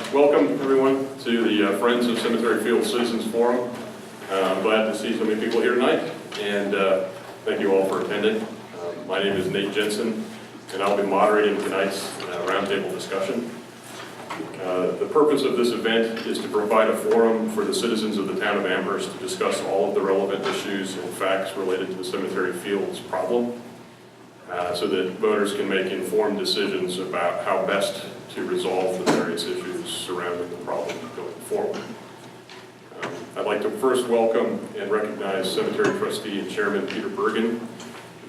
Welcome, everyone, to the Friends of Cemetery Fields Citizens Forum. I'm glad to see so many people here tonight, and thank you all for attending. My name is Nate Jensen, and I'll be moderating tonight's roundtable discussion. The purpose of this event is to provide a forum for the citizens of the town of Amherst to discuss all of the relevant issues and facts related to the cemetery fields problem, so that voters can make informed decisions about how best to resolve the various issues surrounding the problem going forward. I'd like to first welcome and recognize Cemetery Trustee and Chairman Peter Bergen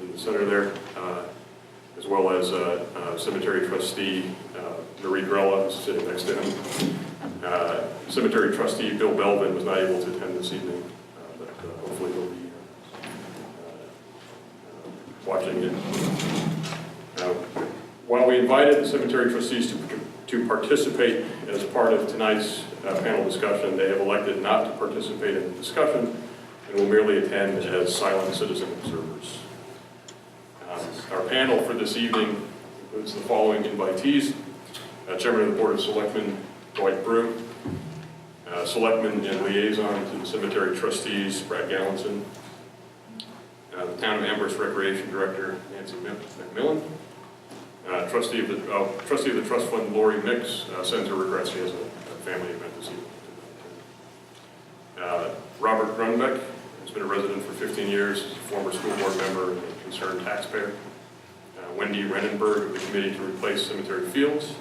in the center there, as well as Cemetery Trustee Marie Grella, who's sitting next to him. Cemetery Trustee Bill Belvin was not able to attend this evening, but hopefully he'll be watching it. While we invited the cemetery trustees to participate as part of tonight's panel discussion, they have elected not to participate in the discussion and will merely attend as silent citizen observers. Our panel for this evening includes the following invitees: Chairman of the Board of Selectmen, Dwight Brew, Selectman and Liaison to the Cemetery Trustees, Brad Gallinson, the Town of Amherst Recreation Director, Nancy McMillan, Trustee of the Trust Fund, Lori Mix, sends her regrets. She has a family event this evening. Robert Grunbeck has been a resident for 15 years, former school board member and a concerned taxpayer. Wendy Renenberg of the Committee to Replace Cemetery Fields.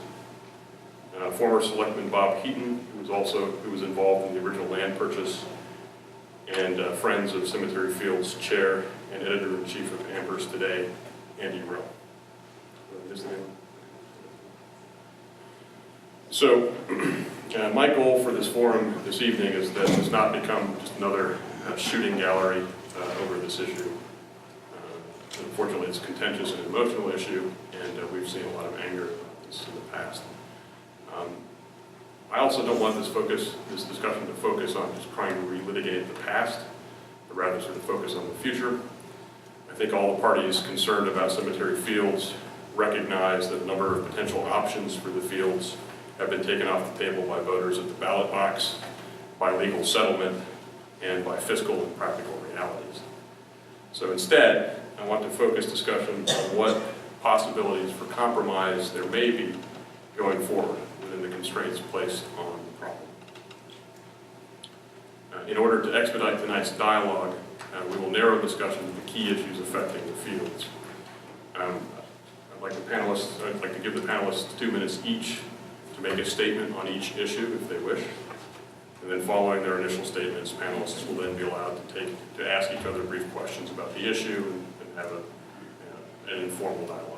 Former Selectman Bob Heaton, who was involved in the original land purchase. And Friends of Cemetery Fields Chair and Editor-in-Chief of Amherst Today, Andy Rill. So, my goal for this forum this evening is that it does not become just another shooting gallery over this issue. Unfortunately, it's a contentious and emotional issue, and we've seen a lot of anger about this in the past. I also don't want this discussion to focus on just trying to relitigate the past, but rather sort of focus on the future. I think all the parties concerned about cemetery fields recognize that a number of potential options for the fields have been taken off the table by voters at the ballot box, by legal settlement, and by fiscal and practical realities. So instead, I want to focus discussion on what possibilities for compromise there may be going forward within the constraints placed on the problem. In order to expedite tonight's dialogue, we will narrow discussion to the key issues affecting the fields. I'd like to give the panelists 2 minutes each to make a statement on each issue if they wish. And then following their initial statements, panelists will then be allowed to ask each other brief questions about the issue and have an informal dialogue.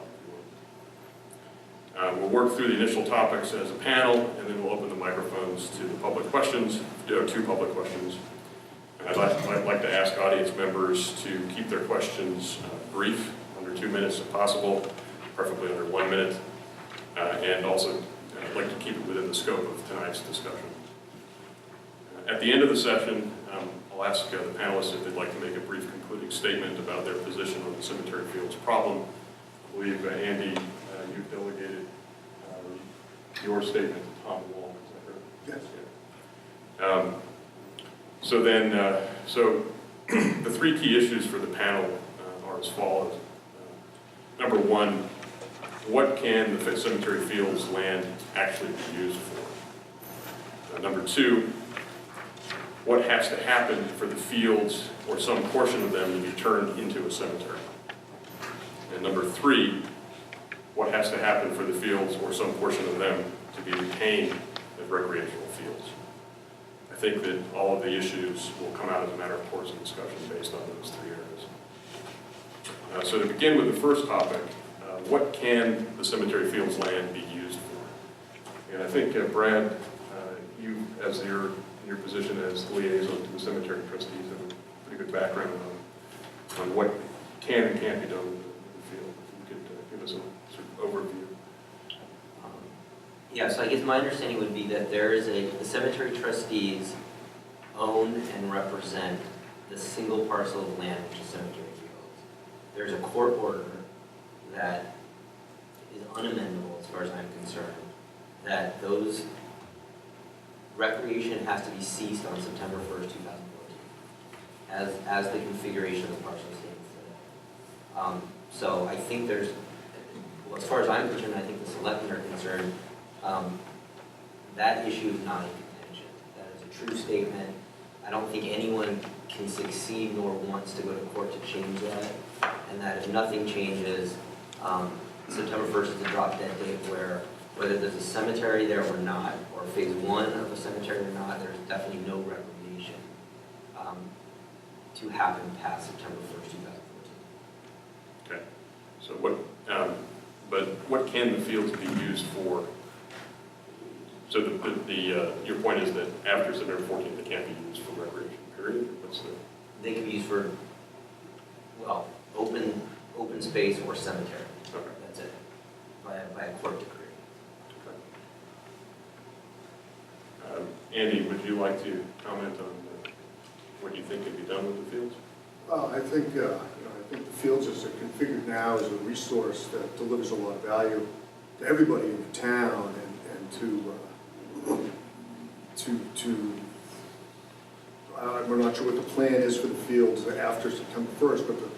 We'll work through the initial topics as a panel, and then we'll open the microphones to the public questions. There are 2 public questions. And I'd like to ask audience members to keep their questions brief, under 2 minutes if possible, preferably under 1 minute. And also, I'd like to keep it within the scope of tonight's discussion. At the end of the session, I'll ask the panelists if they'd like to make a brief concluding statement about their position on the cemetery fields problem. I believe, Andy, you've delegated your statement to Tom Wall, is that correct? Yes. Yeah. So the 3 key issues for the panel are as follows. Number 1, what can the cemetery fields land actually be used for? Number 2, what has to happen for the fields or some portion of them to be turned into a cemetery? And number 3, what has to happen for the fields or some portion of them to be retained as recreational fields? I think that all of the issues will come out as a matter of course of discussion based on those 3 areas. So to begin with the first topic, what can the cemetery fields land be used for? And I think, Brad, you, as in your position as liaison to the cemetery trustees, have a pretty good background on what can and can't be done in the field. If you could give us a sort of overview. Yeah, so I guess my understanding would be that the cemetery trustees own and represent the single parcel of land which is cemetery fields. There's a court order that is unamendable as far as I'm concerned, that those recreation has to be ceased on September 1st, 2014, as the configuration of the parcel states today. So I think there's, well, as far as I'm concerned, I think the selectmen are concerned, that issue is not in contention. That is a true statement. I don't think anyone can succeed nor wants to go to court to change that, and that if nothing changes, September 1st is a drop dead date where whether there's a cemetery there or not, or phase one of a cemetery or not, there's definitely no recreation to happen past September 1st, 2014. Okay. So what, but what can the fields be used for? So your point is that after September 14th, they can't be used for recreation, period? What's the? They can be used for, well, open space or cemetery. Okay. That's it, by a court decree. Okay. Andy, would you like to comment on what you think could be done with the fields? Well, I think the fields as they're configured now is a resource that delivers a lot of value to everybody in the town, and to we're not sure what the plan is for the fields after September 1st, but the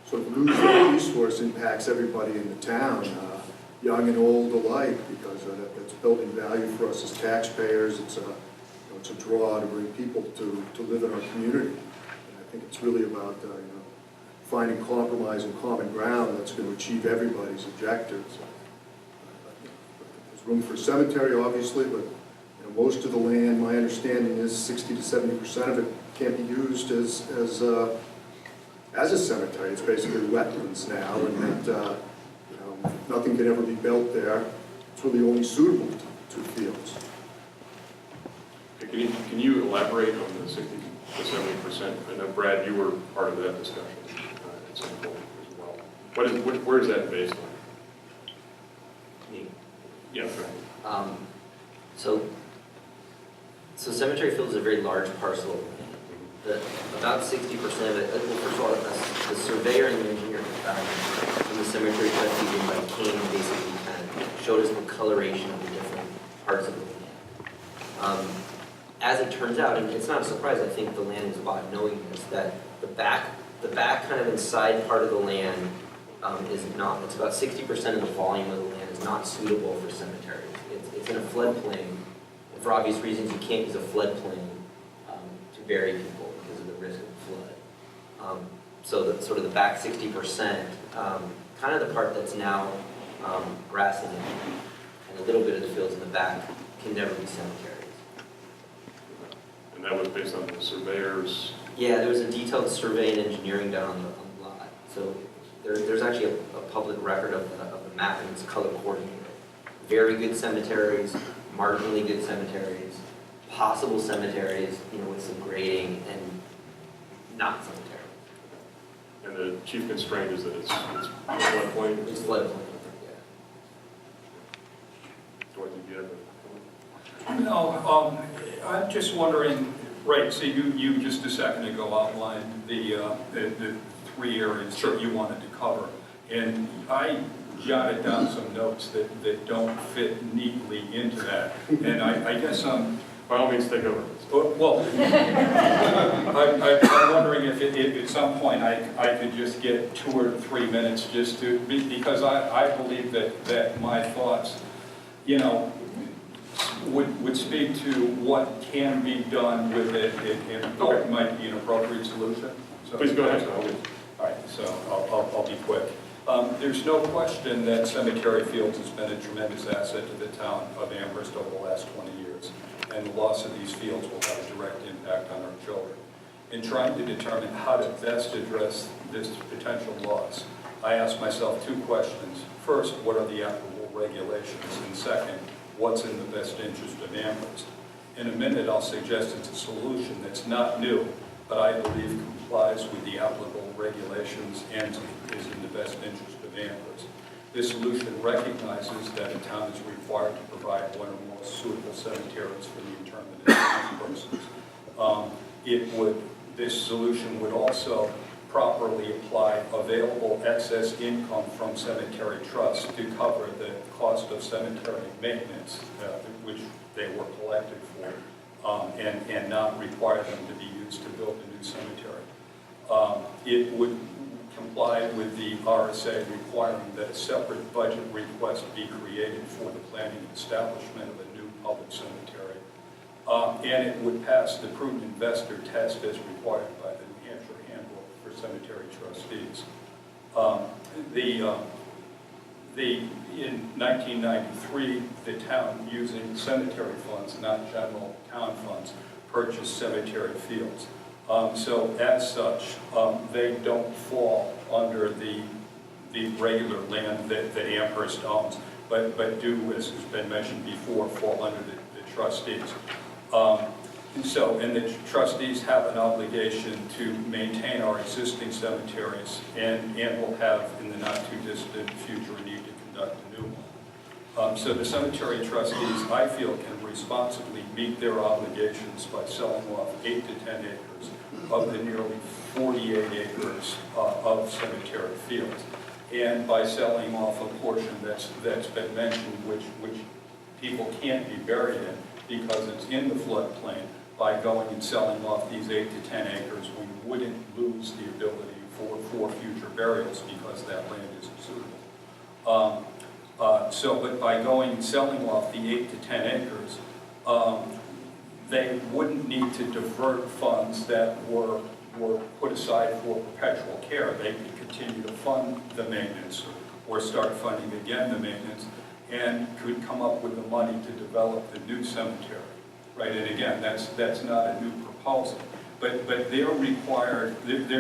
sort of lose that resource impacts everybody in the town, young and old alike, because that's building value for us as taxpayers. It's a draw to bring people to live in our community. And I think it's really about finding compromise and common ground that's going to achieve everybody's objectives. There's room for a cemetery, obviously, but most of the land, my understanding is 60 to 70% of it can't be used as a cemetery. It's basically wetlands now, and that nothing can ever be built there. It's really only suitable to fields. Okay, can you elaborate on the 60 to 70%? I know, Brad, you were part of that discussion at some point as well. Where is that based on? Me. Yeah, right. So Cemetery Fields is a very large parcel of land. About 60% of it, well, first of all, the surveyor and the engineer from the cemetery trustees in by King basically kind of showed us the coloration of the different parts of the land. As it turns out, and it's not a surprise, I think the land was bought knowing this, that the back kind of inside part of the land is not, it's about 60% of the volume of the land is not suitable for cemeteries. It's in a floodplain. And for obvious reasons, you can't use a floodplain to bury people because of the risk of flood. So sort of the back 60%, kind of the part that's now grassland and a little bit of the fields in the back can never be cemeteries. And that was based on the surveyors? Yeah, there was a detailed survey and engineering done on the lot. So there's actually a public record of the map, and it's color coordinated. Very good cemeteries, marginally good cemeteries, possible cemeteries, with some grading, and not cemeteries. And the chief constraint is that it's floodplain? It's floodplain, yeah. Dorothy, do you have a comment? No, I'm just wondering, right, so you just a second ago outlined the 3 areas that you wanted to cover. And I jotted down some notes that don't fit neatly into that. And I guess by all means, take over. well, I'm wondering if at some point I could just get 2 or 3 minutes just to, because I believe that my thoughts, would speak to what can be done with it and what might be an appropriate solution. So, please go ahead. All right, so I'll be quick. There's no question that Cemetery Fields has been a tremendous asset to the town of Amherst over the last 20 years, and the loss of these fields will have a direct impact on our children. In trying to determine how to best address this potential loss, I asked myself 2 questions. First, what are the applicable regulations? And second, what's in the best interest of Amherst? In a minute, I'll suggest it's a solution that's not new, but I believe complies with the applicable regulations and is in the best interest of Amherst. This solution recognizes that a town is required to provide one or more suitable cemeteries for the interment of persons. This solution would also properly apply available excess income from cemetery trusts to cover the cost of cemetery maintenance, which they were collected for, and not require them to be used to build a new cemetery. It would comply with the RSA requiring that a separate budget request be created for the planning and establishment of a new public cemetery. And it would pass the prudent investor test as required by the New Hampshire Handbook for Cemetery Trustees. In 1993, the town, using cemetery funds, not general town funds, purchased Cemetery Fields. So as such, they don't fall under the regular land that Amherst owns, but do, as has been mentioned before, fall under the trustees. And the trustees have an obligation to maintain our existing cemeteries and will have in the not too distant future a need to conduct a new one. So the cemetery trustees, I feel, can responsibly meet their obligations by selling off 8 to 10 acres of the nearly 48 acres of cemetery fields, and by selling off a portion that's been mentioned, which people can't be buried in because it's in the floodplain. By going and selling off these 8 to 10 acres, we wouldn't lose the ability for future burials because that land isn't suitable. But by going and selling off the 8 to 10 acres, they wouldn't need to divert funds that were put aside for perpetual care. They could continue to fund the maintenance or start funding again the maintenance, and could come up with the money to develop the new cemetery. Right, and again, that's not a new proposal, but they're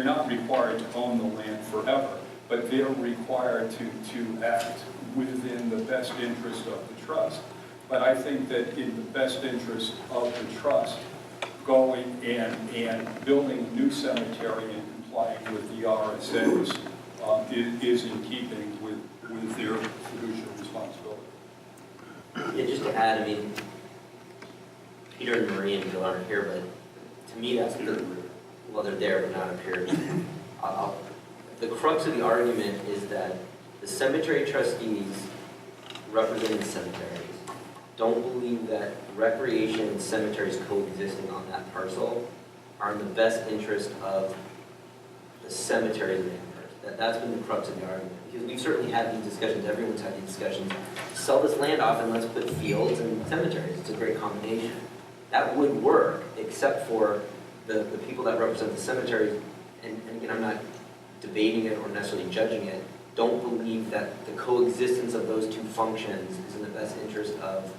not required to own the land forever, but they're required to act within the best interest of the trust. But I think that in the best interest of the trust, going and building a new cemetery and complying with the RSAs is in keeping with their fiduciary responsibility. Yeah, just to add, I mean, Peter and Marie and Bill aren't here, but to me that's well, they're there but not up here. The crux of the argument is that the cemetery trustees representing cemeteries don't believe that recreation and cemeteries coexisting on that parcel are in the best interest of the cemeteries in Amherst. That's been the crux of the argument. Because we've certainly had these discussions, everyone's had these discussions. Sell this land off and let's put fields and cemeteries. It's a great combination. That would work, except for the people that represent the cemeteries, and again, I'm not debating it or necessarily judging it, don't believe that the coexistence of those two functions is in the best interest of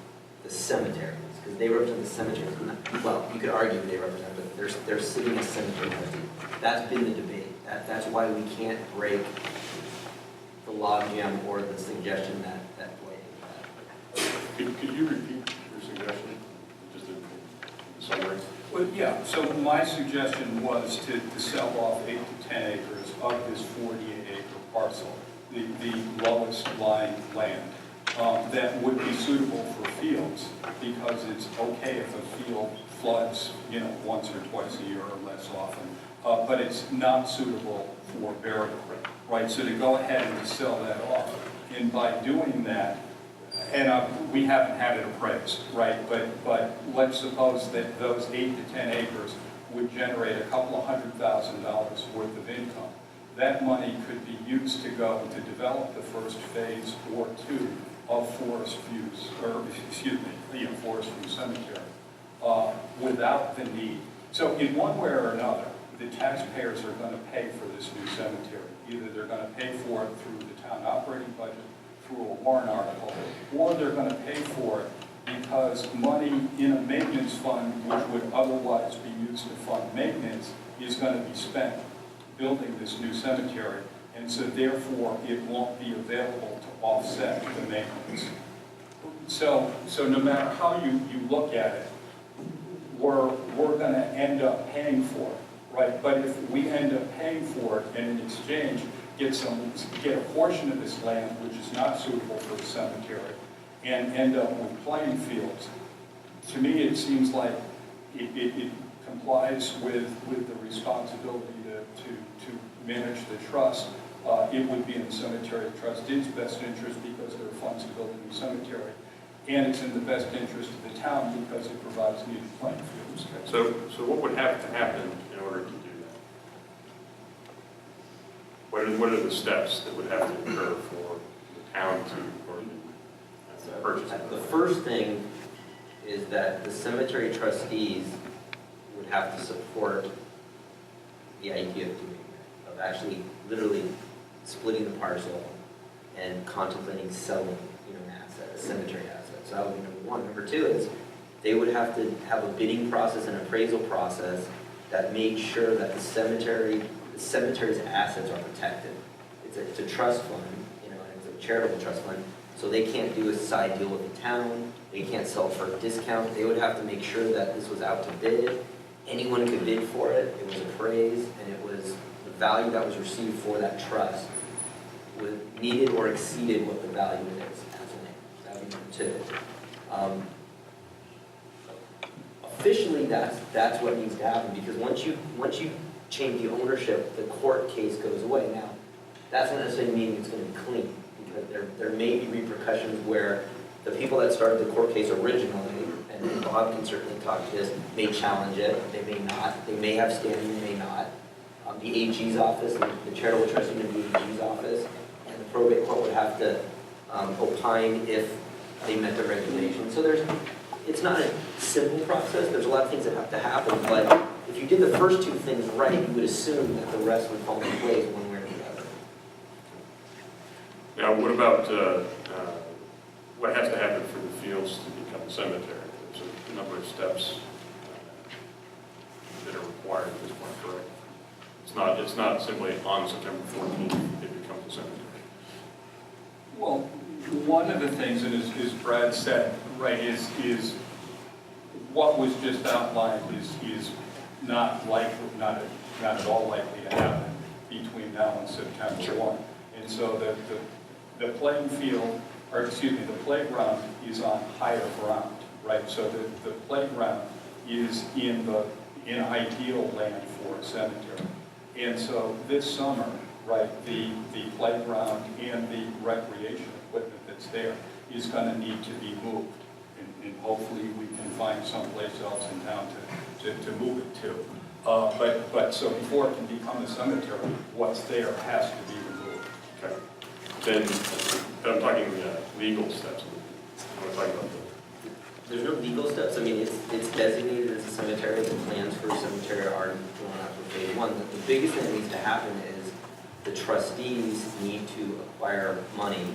the cemeteries, because they represent the cemeteries. Well, you could argue they represent, but they're sitting as cemetery trustees. That's been the debate. That's why we can't break the logjam or the suggestion that way. Could you repeat your suggestion, just in summary? Well, yeah, so my suggestion was to sell off 8 to 10 acres of this 48-acre parcel, the lowest lying land, that would be suitable for fields, because it's okay if a field floods, once or twice a year or less often, but it's not suitable for burial, right? So to go ahead and to sell that off, and by doing that, and we haven't had it appraised, right? But let's suppose that those 8 to 10 acres would generate a couple of $100,000 worth of income. That money could be used to go to develop the first phase or two of Forest View Cemetery without the need. So in one way or another, the taxpayers are going to pay for this new cemetery. Either they're going to pay for it through the town operating budget, through a warrant article, or they're going to pay for it because money in a maintenance fund, which would otherwise be used to fund maintenance, is going to be spent building this new cemetery, and so therefore it won't be available to offset the maintenance. So no matter how you look at it, we're going to end up paying for it, right? But if we end up paying for it and in exchange get a portion of this land which is not suitable for the cemetery and end up with playing fields, to me it seems like it complies with the responsibility to manage the trust. It would be in the cemetery trustees' best interest because there are funds to build a new cemetery. and it's in the best interest of the town because it provides needed playing fields. So what would have to happen in order to do that? What are the steps that would have to occur for the town to, or the purchase? The first thing is that the cemetery trustees would have to support the idea of doing that, of actually literally splitting the parcel and contemplating selling, an asset, a cemetery asset. So that would be number one. Number two is they would have to have a bidding process and appraisal process that made sure that the cemetery's assets are protected. It's a trust fund, and it's a charitable trust fund, so they can't do a side deal with the town. They can't sell for a discount. They would have to make sure that this was out to bid. Anyone could bid for it. It was appraised, and it was the value that was received for that trust was needed or exceeded what the value is as an name. That would be number two. Officially, that's what needs to happen, because once you change the ownership, the court case goes away. Now, that's not necessarily meaning it's going to be clean, because there may be repercussions where the people that started the court case originally, and Bob can certainly talk to this, may challenge it, they may not, they may have standing, they may not. The AG's office, the charitable trustee of the AG's office, and the probate court would have to opine if they met the regulations. So it's not a simple process, there's a lot of things that have to happen, but if you did the first two things right, you would assume that the rest would fall into place one way or the other. Now, what about what has to happen for the fields to become a cemetery? There's a number of steps that are required at this point, correct? It's not simply on September 14th it becomes a cemetery. Well, one of the things, and as Brad said, right, is what was just outlined is not at all likely to happen between now and September 1. And so the playing field, or excuse me, the playground is on higher ground, right? So the playground is in ideal land for a cemetery. And so this summer, right, the playground and the recreation equipment that's there is going to need to be moved. And hopefully we can find someplace else in town to move it to. But so before it can become a cemetery, what's there has to be removed. Okay. Then I'm talking legal steps. I want to talk about that. There's no legal steps. I mean, it's designated as a cemetery. The plans for a cemetery are drawn out for phase one. The biggest thing that needs to happen is the trustees need to acquire money,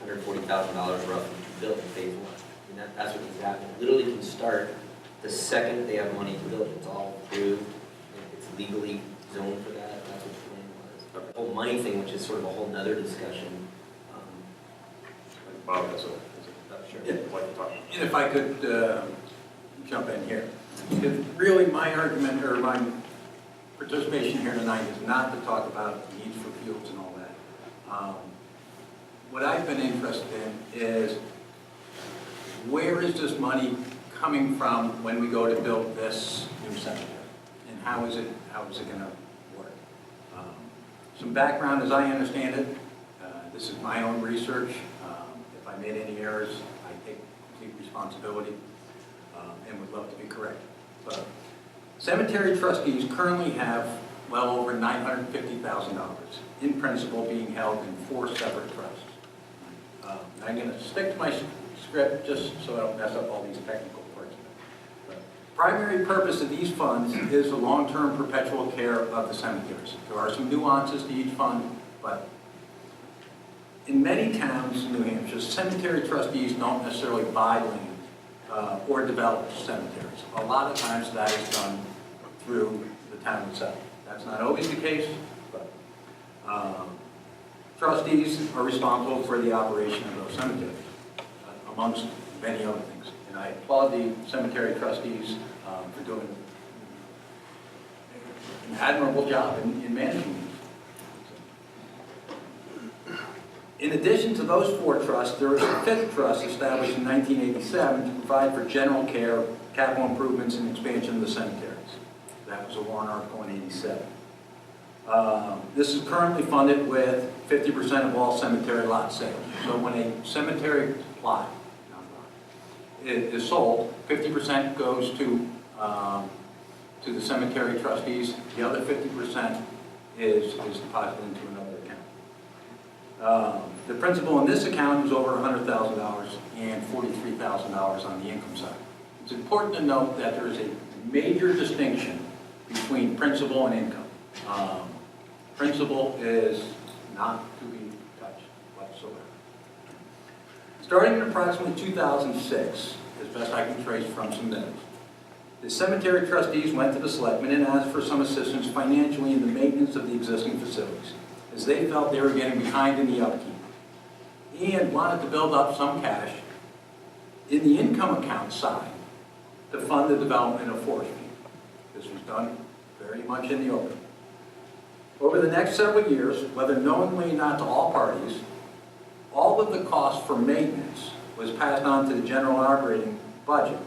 $140,000 roughly, to build in phase one. And that's what needs to happen. It literally can start the second they have money to build it. It's all approved. It's legally zoned for that. That's what the plan was. The whole money thing, which is sort of a whole nother discussion. Bob has a Sure. like to talk. And if I could jump in here. Because really my argument or my participation here tonight is not to talk about the needs for fields and all that. What I've been interested in is where is this money coming from when we go to build this new cemetery? And how is it going to work? Some background as I understand it, this is my own research. If I made any errors, I take complete responsibility and would love to be corrected. But cemetery trustees currently have well over $950,000 in principal being held in 4 separate trusts. I'm going to stick to my script just so I don't mess up all these technical parts of it. The primary purpose of these funds is the long-term perpetual care of the cemeteries. There are some nuances to each fund, but in many towns in New Hampshire, cemetery trustees don't necessarily buy land or develop cemeteries. A lot of times that is done through the town itself. That's not always the case, but trustees are responsible for the operation of those cemeteries, amongst many other things. And I applaud the cemetery trustees for doing an admirable job in managing these. In addition to those 4 trusts, there is a 5th trust established in 1987 to provide for general care, capital improvements, and expansion of the cemeteries. That was a warrant article in 87. This is currently funded with 50% of all cemetery lot sales. So when a cemetery plot, not lot, is sold, 50% goes to the cemetery trustees. The other 50% is deposited into another account. The principal in this account is over $100,000 and $43,000 on the income side. It's important to note that there is a major distinction between principal and income. Principal is not to be touched whatsoever. Starting in approximately 2006, as best I can trace from some minutes, the cemetery trustees went to the selectmen and asked for some assistance financially in the maintenance of the existing facilities, as they felt they were getting behind in the upkeep, and wanted to build up some cash in the income account side to fund the development of Forest Field. This was done very much in the open. Over the next several years, whether knowingly or not to all parties, all of the costs for maintenance was passed on to the general operating budget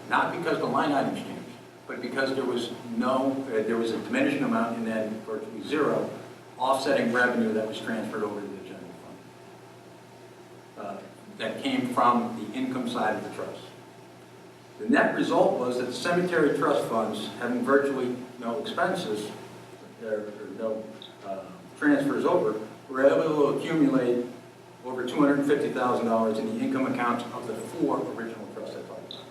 not because the line items changed, but because there was a diminishing amount and then virtually zero offsetting revenue that was transferred over to the general fund that came from the income side of the trust. The net result was that the cemetery trust funds, having virtually no expenses, or no transfers over, were able to accumulate over $250,000 in the income accounts of the 4 original trusts I talked about.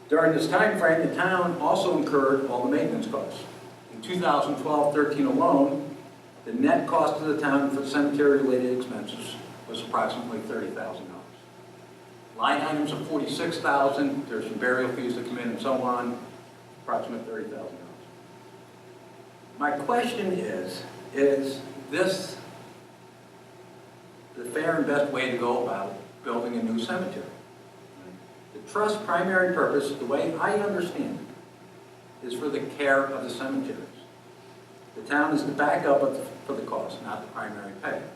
During this time frame, the town also incurred all the maintenance costs. In 2012-13 alone, the net cost to the town for cemetery-related expenses was approximately $30,000. Line items of $46,000, there's some burial fees that come in and so on, approximately $30,000. My question is this the fair and best way to go about building a new cemetery? The trust's primary purpose, the way I understand it, is for the care of the cemeteries. The town is the backup for the cost, not the primary payer.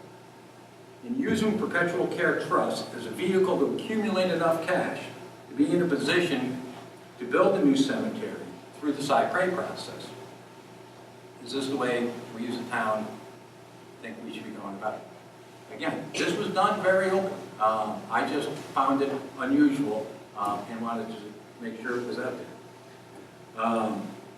In using perpetual care trust as a vehicle to accumulate enough cash to be in a position to build a new cemetery through the cypre process, is this the way we as a town think we should be going about it? Again, this was done very open. I just found it unusual and wanted to make sure it was out there.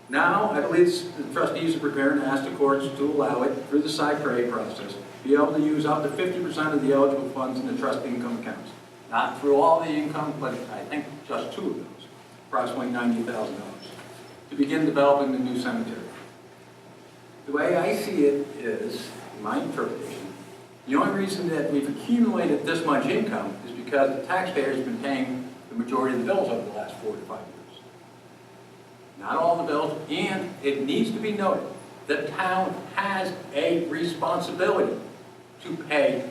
Now, I believe the trustees are prepared to ask the courts to allow it through the cypre process, be able to use up to 50% of the eligible funds in the trust income accounts. Not through all the income, but I think just 2 of those, approximately $90,000, to begin developing the new cemetery. The way I see it is, in my interpretation, the only reason that we've accumulated this much income is because the taxpayers have been paying the majority of the bills over the last 4 to 5 years. Not all the bills, and it needs to be noted, the town has a responsibility to pay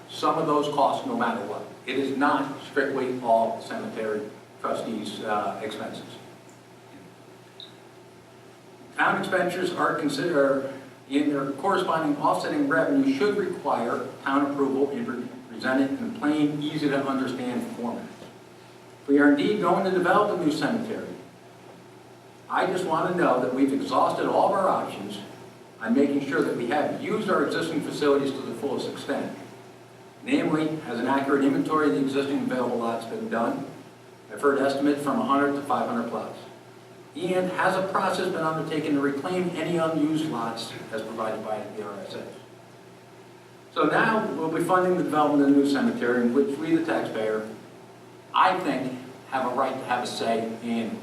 some of those costs no matter what. It is not strictly all cemetery trustees' expenses. Town expenditures are considered, in their corresponding offsetting revenue should require town approval and presented in a plain, easy to understand format. If we are indeed going to develop a new cemetery, I just want to know that we've exhausted all of our options on making sure that we have used our existing facilities to the fullest extent. Namely, has an accurate inventory of the existing available lots been done? I've heard estimates from 100 to 500 plots. And has a process been undertaken to reclaim any unused lots as provided by the RSA? So now we'll be funding the development of the new cemetery in which we, the taxpayer, I think, have a right to have a say in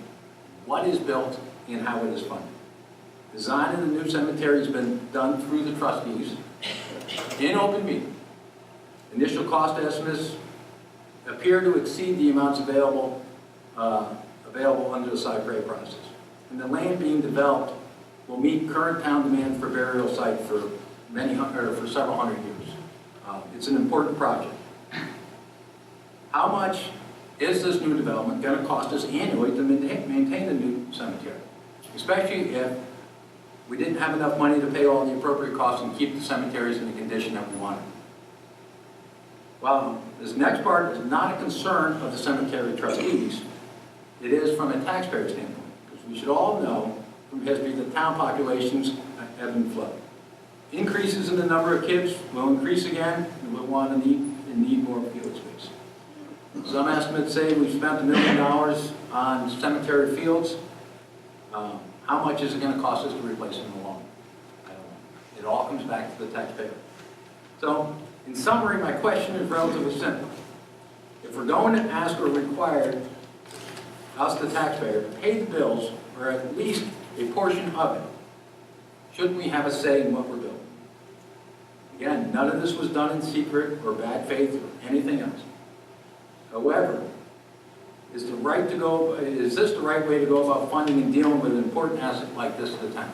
what is built and how it is funded. Design of the new cemetery has been done through the trustees in open meeting. Initial cost estimates appear to exceed the amounts available under the cypre process. And the land being developed will meet current town demand for burial site for several hundred years. It's an important project. How much is this new development going to cost us annually to maintain the new cemetery? Especially if we didn't have enough money to pay all the appropriate costs and keep the cemeteries in the condition that we wanted. Well, this next part is not a concern of the cemetery trustees. It is from a taxpayer standpoint, because we should all know from history that town populations ebb and flow. Increases in the number of kids will increase again, and we'll want to need more field space. Some estimates say we've spent $1 million on cemetery fields. How much is it going to cost us to replace them alone? I don't know. It all comes back to the taxpayer. So, in summary, my question is relatively simple. If we're going to ask or require us, the taxpayer, to pay the bills, or at least a portion of it, shouldn't we have a say in what we're doing? Again, none of this was done in secret or bad faith or anything else. However, is this the right way to go about funding and dealing with an important asset like this to the town?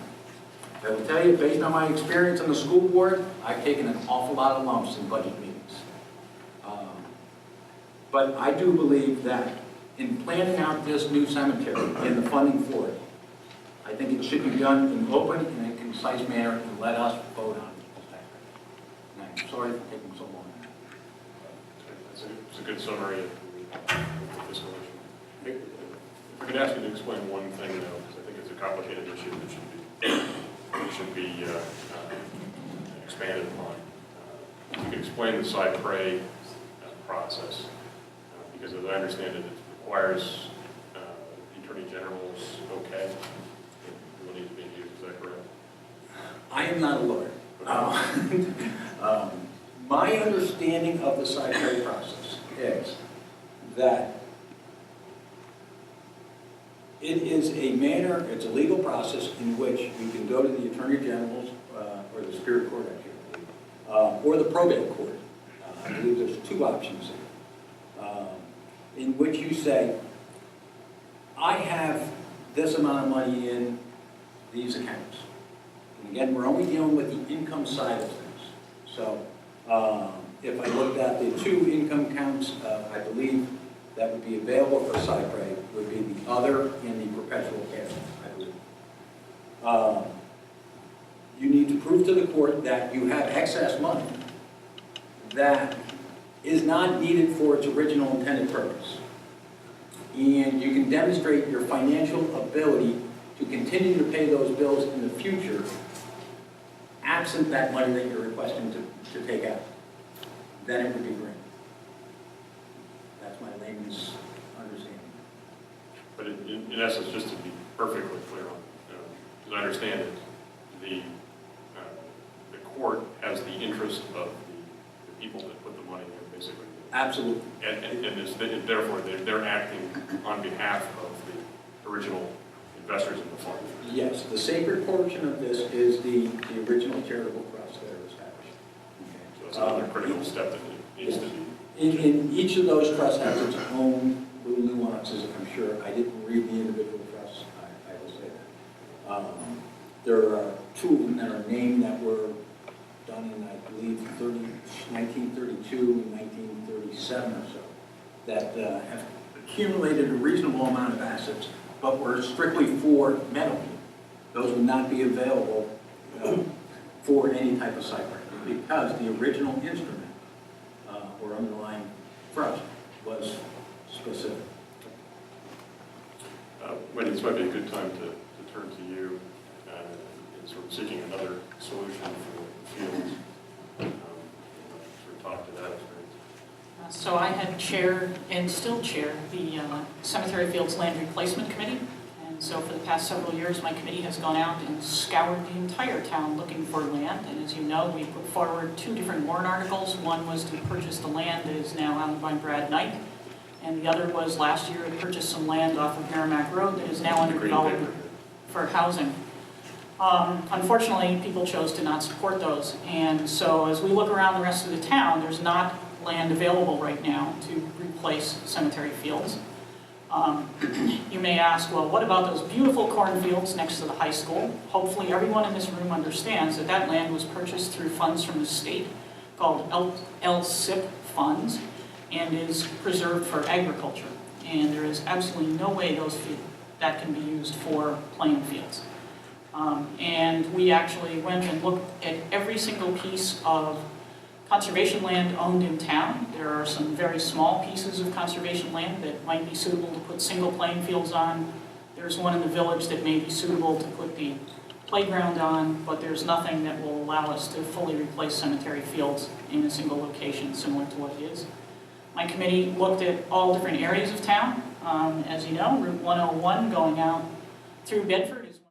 I will tell you, based on my experience on the school board, I've taken an awful lot of lumps in budget meetings. But I do believe that in planning out this new cemetery and the funding for it, I think it should be done in an open and a concise manner and let us vote on it as taxpayers. And I'm sorry for taking so long. It's a good summary of the fiscal issue. If I could ask you to explain one thing, though, because I think it's a complicated issue that should be expanded upon. If you could explain the cypre process, because as I understand it, it requires the Attorney General's okay. It will need to be used, is that correct? I am not a lawyer. My understanding of the cypre process is that it is a manner, it's a legal process in which you can go to the Attorney General's, or the Superior Court, actually, or the probate court. I believe there's two options there, in which you say, I have this amount of money in these accounts. And again, we're only dealing with the income side of things. So if I looked at the two income counts, I believe that would be available for cypre would be the other and the perpetual care, I believe. You need to prove to the court that you have excess money that is not needed for its original intended purpose. And you can demonstrate your financial ability to continue to pay those bills in the future, absent that money that you're requesting to take out. Then it would be granted. That's my layman's understanding. But in essence, just to be perfectly clear on, because I understand it, the court has the interest of the people that put the money there, basically. Absolutely. And therefore, they're acting on behalf of the original investors in the fund. Yes, the sacred portion of this is the original charitable trust that are established. So that's another critical step that needs to be. In each of those trusts has its own little nuances, I'm sure. I didn't read the individual trusts, I will say that. There are two of them that are named that were done in, I believe, 1932 and 1937 or so, that have accumulated a reasonable amount of assets, but were strictly for metal. Those would not be available for any type of cypre because the original instrument or underlying trust was specific. Wendy, this might be a good time to turn to you in sort of seeking another solution for the fields. Sort of talk to that experience. So I had chaired and still chair the Cemetery Fields Land Replacement Committee. And so for the past several years, my committee has gone out and scoured the entire town looking for land. And as you know, we put forward two different warrant articles. One was to purchase the land that is now owned by Brad Knight. And the other was last year to purchase some land off of Merrimack Road that is now under development for housing. Unfortunately, people chose to not support those. And so as we look around the rest of the town, there's not land available right now to replace cemetery fields. You may ask, well, what about those beautiful cornfields next to the high school? Hopefully everyone in this room understands that that land was purchased through funds from the state called LSIP funds and is preserved for agriculture. And there is absolutely no way that can be used for playing fields. And we actually went and looked at every single piece of conservation land owned in town. There are some very small pieces of conservation land that might be suitable to put single playing fields on. There's one in the village that may be suitable to put the playground on, but there's nothing that will allow us to fully replace cemetery fields in a single location similar to what it is. My committee looked at all different areas of town. As you know, Route 101 going out through Bedford